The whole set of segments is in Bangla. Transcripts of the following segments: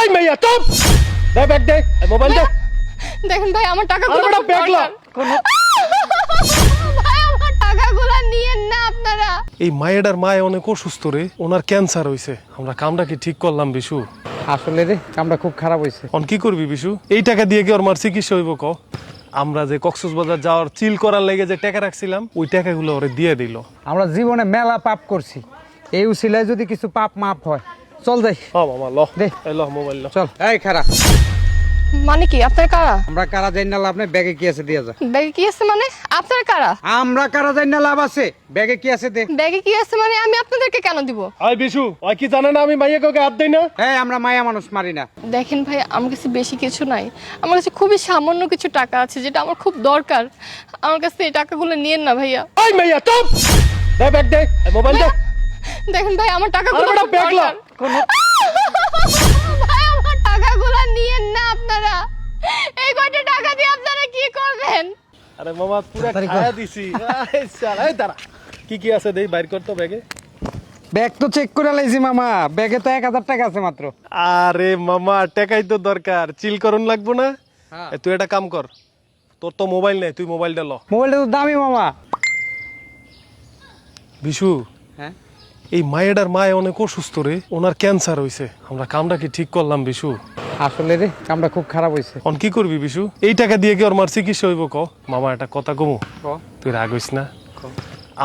এই মাইয়া চুপ! দে ব্যাগ দে, এই মোবাইল দে। দেখেন ভাই আমার টাকাগুলো আরে খুব ব্যাগ লা। দরকার। ভাই আমার টাকাগুলো নিয়েন না আপনারা। এই মায়েডার মায়ে অনেক অসুস্থ রে, ওনার ক্যান্সার হইছে। আমরা কামটা কি ঠিক করলাম বিশু? আসলে রে কামটা খুব খারাপ হয়েছে। অন কি করবি বিশু? এই টাকা দিয়ে কি ওর মার চিকিৎসা হইব ক? আমরা যে কক্সবাজার যাওয়ার চিল করার লেগে যে টাকা রাখছিলাম ওই টাকাগুলো ওরে দিয়ে দিল। আমরা জীবনে মেলা পাপ করছি, এই উসিলায় যদি কিছু পাপ মাপ হয়, চল যাই। মামা ল দে। এই ল মোবাইল ল। চল এই খারাপ, মানে কি আপনার কারা? আমরা কারা যাই না লাভ নেই, ব্যাগে কি আছে দিয়ে যা। ব্যাগে কি আছে মানে? আপনার কারা? আমরা কারা যাই না লাভ আছে, ব্যাগে কি আছে দে। ব্যাগে কি আছে মানে আমি আপনাদেরকে কেন দিব? আই বিশু, ওই কি জানে না আমি মাইয়াকে ওকে হাত দেই না? এই আমরা মায়া মানুষ মারি না। দেখেন ভাই আমার কাছে বেশি কিছু নাই, আমার কাছে খুবই সামান্য কিছু টাকা আছে যেটা আমার খুব দরকার। আমার কাছে এই টাকাগুলো নিয়েন না ভাইয়া। এই মাইয়া চুপ! দে ব্যাগ দে, এই মোবাইল দে। দেখেন ভাই আমার টাকাগুলো আরে খুব ব্যাগ লা। দরকার। ভাই আমার টাকাগুলো নিয়েন না আপনারা। এই কয়টা টাকা দিয়ে আপনারা কি করবেন? আরে মামা পুরো খায়া দিছি। এই শালা, এই দাঁড়া। কি কি আছে দেই বাইর কর তো ব্যাগে। ব্যাগ তো চেক করে লাইছি মামা, ব্যাগে তো 1000 টাকা আছে মাত্র। আরে মামা টাকাই তো দরকার, চিল করুন লাগবো না? হ্যাঁ। এই তুই একটা কাম কর, তোর তো মোবাইল নেই, তুই মোবাইলটা ল। মোবাইলটা তো দামি মামা। বিশু, হ্যাঁ এই মায়েডার মায়ে অনেক অসুস্থ রে, ওনার ক্যান্সার হইছে। আমরা কামটা কি ঠিক করলাম বিশু? আসলে রে কামটা খুব খারাপ হয়েছে। অন কি করবি বিশু? এই টাকা দিয়ে কি ওর মার চিকিৎসা হইব ক? মামা একটা কথা কমু, তুই রাগ হইস না?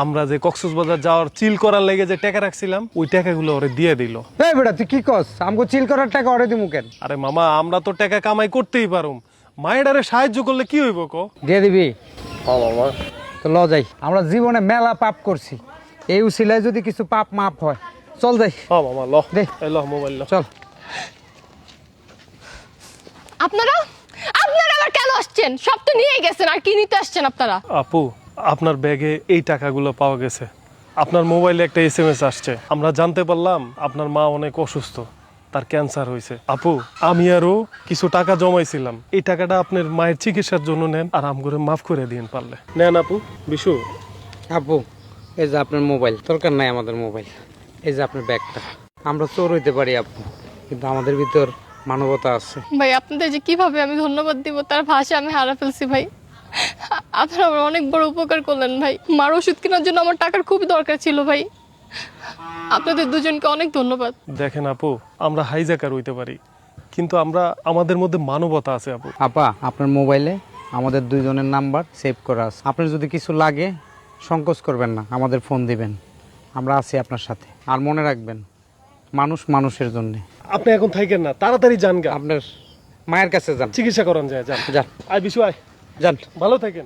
আমরা যে কক্সবাজার যাওয়ার চিল করার লেগে যে টাকা রাখছিলাম ওই টাকাগুলো ওরে দিয়ে দিল। এই বেটা তুই কি কস, আমগো চিল করার টাকা অরে দিমু কেন? আরে মামা আমরা তো টাকা কামাই করতেই পারুম, মায়েডারে সাহায্য করলে কি হইব ক? দিয়ে দিবি? মামা তো ল যাই, আমরা জীবনে মেলা পাপ করছি, এই উসিলায় যদি কিছু পাপ মাপ হয়, চল যাই। মামা ল দে। এই ল মোবাইল ল। চল। আপনারা আপনারা আবার কেন আসছেন? সব তো নিয়ে গেছেন, আর কি নিতে আসছেন আপনারা? আপু, আপনার ব্যাগে এই টাকাগুলো পাওয়া গেছে। আপনার মোবাইলে একটা SMS আসছে, আমরা জানতে পারলাম আপনার মা অনেক অসুস্থ, তার ক্যান্সার হয়েছে। আপু, আমি আরো কিছু টাকা জমাইছিলাম, এই টাকাটা আপনার মায়ের চিকিৎসার জন্য নেন, আর আম করে মাফ করে দিন পারলে। নেন আপু। বিশু, আপু এই যে আপনার মোবাইল, দরকার নাই আমাদের মোবাইল। এই যে আপনার ব্যাগটা, আমরা চোর হইতে পারি আপু, কিন্তু আমাদের ভিতর মানবতা আছে। ভাই আপনাদের যে কিভাবে আমি ধন্যবাদ দিব তার ভাষা আমি হারা ফেলছি ভাই। আপনারা আমার অনেক বড় উপকার করলেন ভাই। মার ওষুধ কেনার জন্য আমার টাকার খুবই দরকার ছিল ভাই। আপনাদের দুজনকে অনেক ধন্যবাদ। দেখেন আপু, আমরা হাইজ্যাকার হইতে পারি, কিন্তু আমরা আমাদের মধ্যে মানবতা আছে আপু। আপা আপনার মোবাইলে আমাদের দুইজনের নাম্বার সেভ করা আছে, আপনার যদি কিছু লাগে সংকোচ করবেন না, আমাদের ফোন দিবেন, আমরা আছি আপনার সাথে। আর মনে রাখবেন, মানুষ মানুষের জন্য। আপনি এখন থাকেন না, তাড়াতাড়ি যান গা, আপনার মায়ের কাছে যান, চিকিৎসা করান যায়। যান যান আয় বিশু, আয়, যান। ভালো থাকেন।